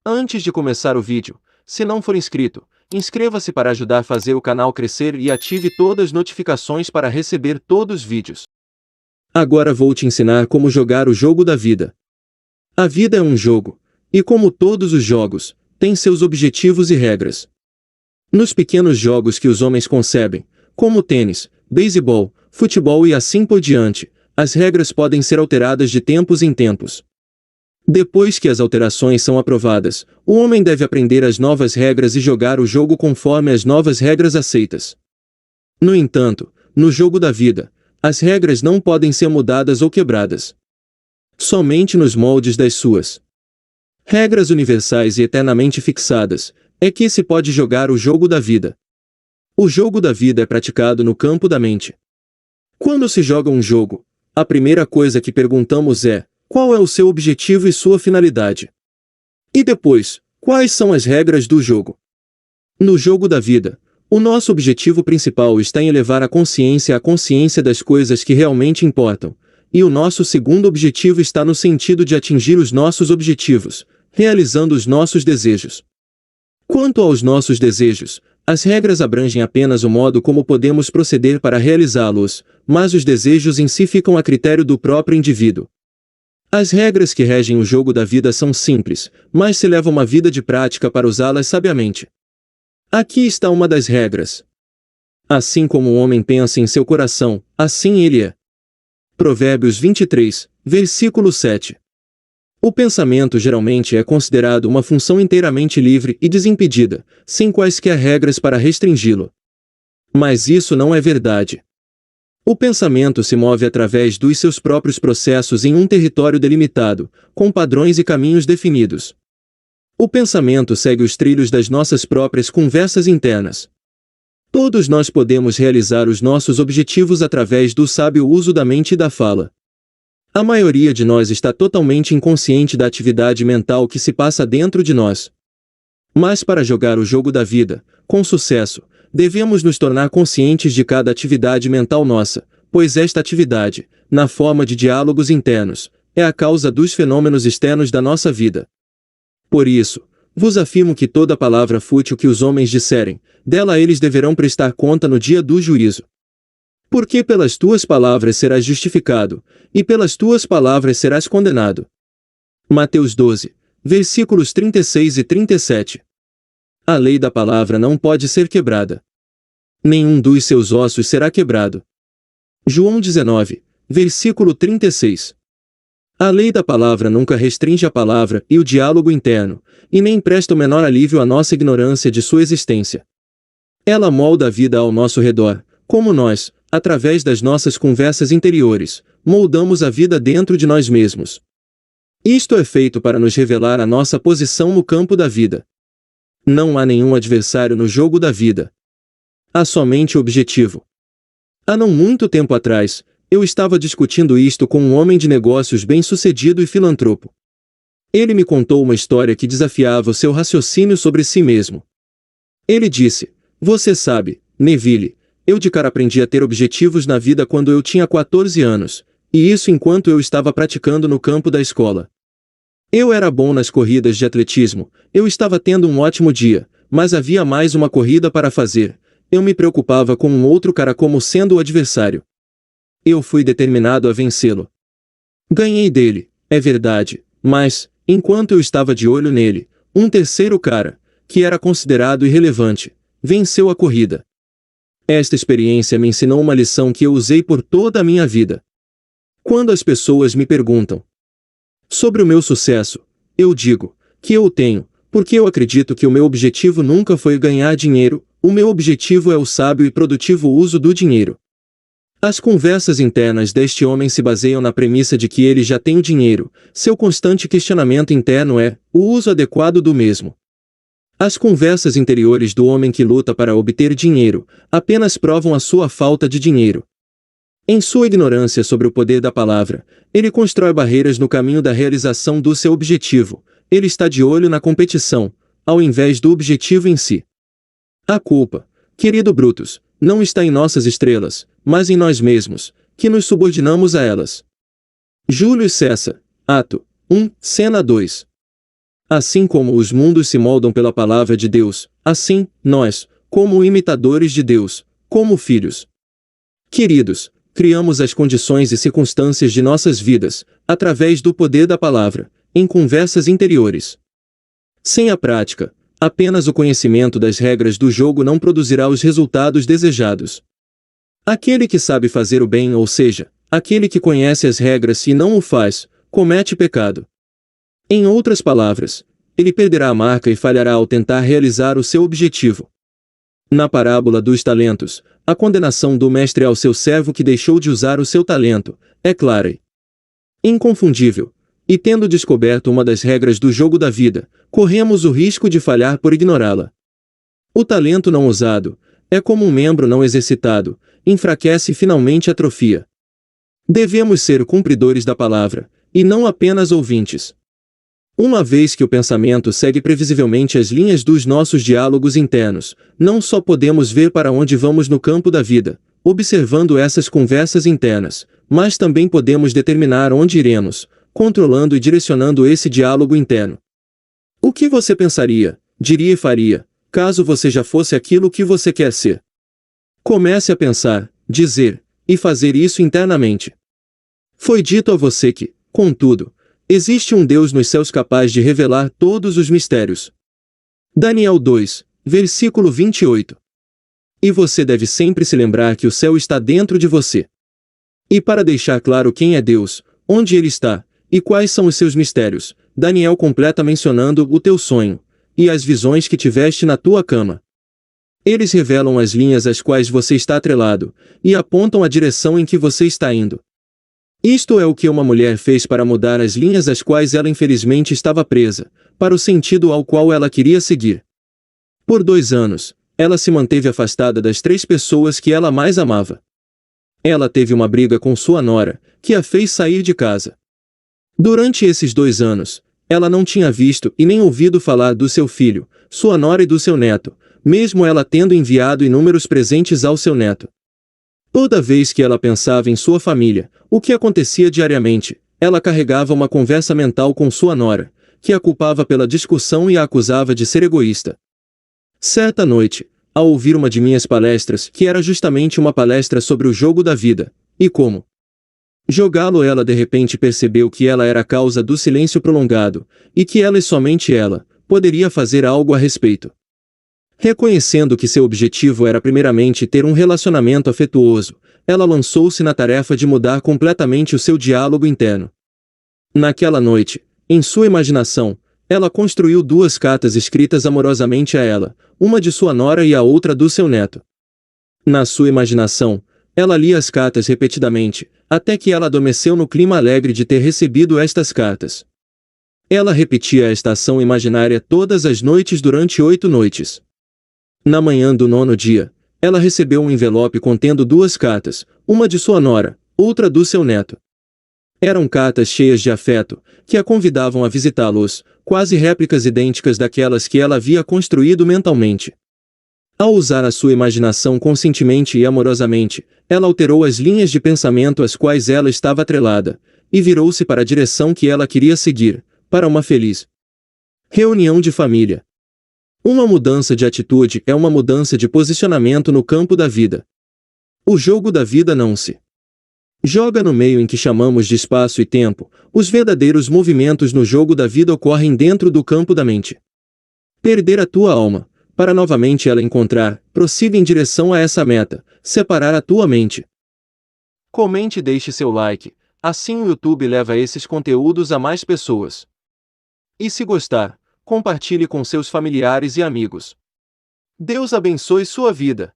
Antes de começar o vídeo, se não for inscrito, inscreva-se para ajudar a fazer o canal crescer e ative todas as notificações para receber todos os vídeos. Agora vou te ensinar como jogar o jogo da vida. A vida é um jogo, e como todos os jogos, tem seus objetivos e regras. Nos pequenos jogos que os homens concebem, como tênis, beisebol, futebol e assim por diante, as regras podem ser alteradas de tempos em tempos. Depois que as alterações são aprovadas, o homem deve aprender as novas regras e jogar o jogo conforme as novas regras aceitas. No entanto, no jogo da vida, as regras não podem ser mudadas ou quebradas. Somente nos moldes das suas regras universais e eternamente fixadas, é que se pode jogar o jogo da vida. O jogo da vida é praticado no campo da mente. Quando se joga um jogo, a primeira coisa que perguntamos é: qual é o seu objetivo e sua finalidade? E depois, quais são as regras do jogo? No jogo da vida, o nosso objetivo principal está em elevar a consciência à consciência das coisas que realmente importam, e o nosso segundo objetivo está no sentido de atingir os nossos objetivos, realizando os nossos desejos. Quanto aos nossos desejos, as regras abrangem apenas o modo como podemos proceder para realizá-los, mas os desejos em si ficam a critério do próprio indivíduo. As regras que regem o jogo da vida são simples, mas se leva uma vida de prática para usá-las sabiamente. Aqui está uma das regras. Assim como o homem pensa em seu coração, assim ele é. Provérbios 23, versículo 7. O pensamento geralmente é considerado uma função inteiramente livre e desimpedida, sem quaisquer regras para restringi-lo. Mas isso não é verdade. O pensamento se move através dos seus próprios processos em um território delimitado, com padrões e caminhos definidos. O pensamento segue os trilhos das nossas próprias conversas internas. Todos nós podemos realizar os nossos objetivos através do sábio uso da mente e da fala. A maioria de nós está totalmente inconsciente da atividade mental que se passa dentro de nós. Mas para jogar o jogo da vida, com sucesso, devemos nos tornar conscientes de cada atividade mental nossa, pois esta atividade, na forma de diálogos internos, é a causa dos fenômenos externos da nossa vida. Por isso, vos afirmo que toda palavra fútil que os homens disserem, dela eles deverão prestar conta no dia do juízo. Porque pelas tuas palavras serás justificado, e pelas tuas palavras serás condenado. Mateus 12, versículos 36 e 37. A lei da palavra não pode ser quebrada. Nenhum dos seus ossos será quebrado. João 19, versículo 36. A lei da palavra nunca restringe a palavra e o diálogo interno, e nem presta o menor alívio à nossa ignorância de sua existência. Ela molda a vida ao nosso redor, como nós, através das nossas conversas interiores, moldamos a vida dentro de nós mesmos. Isto é feito para nos revelar a nossa posição no campo da vida. Não há nenhum adversário no jogo da vida. Há somente o objetivo. Há não muito tempo atrás, eu estava discutindo isto com um homem de negócios bem-sucedido e filantropo. Ele me contou uma história que desafiava o seu raciocínio sobre si mesmo. Ele disse: "Você sabe, Neville, eu de cara aprendi a ter objetivos na vida quando eu tinha 14 anos, e isso enquanto eu estava praticando no campo da escola. Eu era bom nas corridas de atletismo, eu estava tendo um ótimo dia, mas havia mais uma corrida para fazer. Eu me preocupava com um outro cara como sendo o adversário. Eu fui determinado a vencê-lo. Ganhei dele, é verdade, mas, enquanto eu estava de olho nele, um terceiro cara, que era considerado irrelevante, venceu a corrida. Esta experiência me ensinou uma lição que eu usei por toda a minha vida. Quando as pessoas me perguntam sobre o meu sucesso, eu digo que eu o tenho, porque eu acredito que o meu objetivo nunca foi ganhar dinheiro, o meu objetivo é o sábio e produtivo uso do dinheiro. As conversas internas deste homem se baseiam na premissa de que ele já tem o dinheiro, seu constante questionamento interno é o uso adequado do mesmo. As conversas interiores do homem que luta para obter dinheiro, apenas provam a sua falta de dinheiro. Em sua ignorância sobre o poder da palavra, ele constrói barreiras no caminho da realização do seu objetivo, ele está de olho na competição, ao invés do objetivo em si. A culpa, querido Brutus, não está em nossas estrelas, mas em nós mesmos, que nos subordinamos a elas. Júlio César, Ato 1, Cena 2. Assim como os mundos se moldam pela palavra de Deus, assim, nós, como imitadores de Deus, como filhos queridos, criamos as condições e circunstâncias de nossas vidas, através do poder da palavra, em conversas interiores. Sem a prática, apenas o conhecimento das regras do jogo não produzirá os resultados desejados. Aquele que sabe fazer o bem, ou seja, aquele que conhece as regras e não o faz, comete pecado. Em outras palavras, ele perderá a marca e falhará ao tentar realizar o seu objetivo. Na parábola dos talentos, a condenação do mestre ao seu servo que deixou de usar o seu talento é clara e inconfundível, e tendo descoberto uma das regras do jogo da vida, corremos o risco de falhar por ignorá-la. O talento não usado é como um membro não exercitado, enfraquece e finalmente atrofia. Devemos ser cumpridores da palavra, e não apenas ouvintes. Uma vez que o pensamento segue previsivelmente as linhas dos nossos diálogos internos, não só podemos ver para onde vamos no campo da vida, observando essas conversas internas, mas também podemos determinar onde iremos, controlando e direcionando esse diálogo interno. O que você pensaria, diria e faria, caso você já fosse aquilo que você quer ser? Comece a pensar, dizer e fazer isso internamente. Foi dito a você que, contudo, existe um Deus nos céus capaz de revelar todos os mistérios. Daniel 2, versículo 28. E você deve sempre se lembrar que o céu está dentro de você. E para deixar claro quem é Deus, onde Ele está, e quais são os seus mistérios, Daniel completa mencionando o teu sonho, e as visões que tiveste na tua cama. Eles revelam as linhas às quais você está atrelado, e apontam a direção em que você está indo. Isto é o que uma mulher fez para mudar as linhas às quais ela infelizmente estava presa, para o sentido ao qual ela queria seguir. Por 2 anos, ela se manteve afastada das 3 pessoas que ela mais amava. Ela teve uma briga com sua nora, que a fez sair de casa. Durante esses 2 anos, ela não tinha visto e nem ouvido falar do seu filho, sua nora e do seu neto, mesmo ela tendo enviado inúmeros presentes ao seu neto. Toda vez que ela pensava em sua família, o que acontecia diariamente, ela carregava uma conversa mental com sua nora, que a culpava pela discussão e a acusava de ser egoísta. Certa noite, ao ouvir uma de minhas palestras, que era justamente uma palestra sobre o jogo da vida, e como jogá-lo, ela de repente percebeu que ela era a causa do silêncio prolongado, e que ela e somente ela, poderia fazer algo a respeito. Reconhecendo que seu objetivo era primeiramente ter um relacionamento afetuoso, ela lançou-se na tarefa de mudar completamente o seu diálogo interno. Naquela noite, em sua imaginação, ela construiu 2 cartas escritas amorosamente a ela, uma de sua nora e a outra do seu neto. Na sua imaginação, ela lia as cartas repetidamente, até que ela adormeceu no clima alegre de ter recebido estas cartas. Ela repetia esta ação imaginária todas as noites durante 8 noites. Na manhã do 9º dia, ela recebeu um envelope contendo 2 cartas, uma de sua nora, outra do seu neto. Eram cartas cheias de afeto, que a convidavam a visitá-los, quase réplicas idênticas daquelas que ela havia construído mentalmente. Ao usar a sua imaginação conscientemente e amorosamente, ela alterou as linhas de pensamento às quais ela estava atrelada, e virou-se para a direção que ela queria seguir, para uma feliz reunião de família. Uma mudança de atitude é uma mudança de posicionamento no campo da vida. O jogo da vida não se joga no meio em que chamamos de espaço e tempo, os verdadeiros movimentos no jogo da vida ocorrem dentro do campo da mente. Perder a tua alma, para novamente ela encontrar, prossiga em direção a essa meta, separar a tua mente. Comente e deixe seu like, assim o YouTube leva esses conteúdos a mais pessoas. E se gostar, compartilhe com seus familiares e amigos. Deus abençoe sua vida.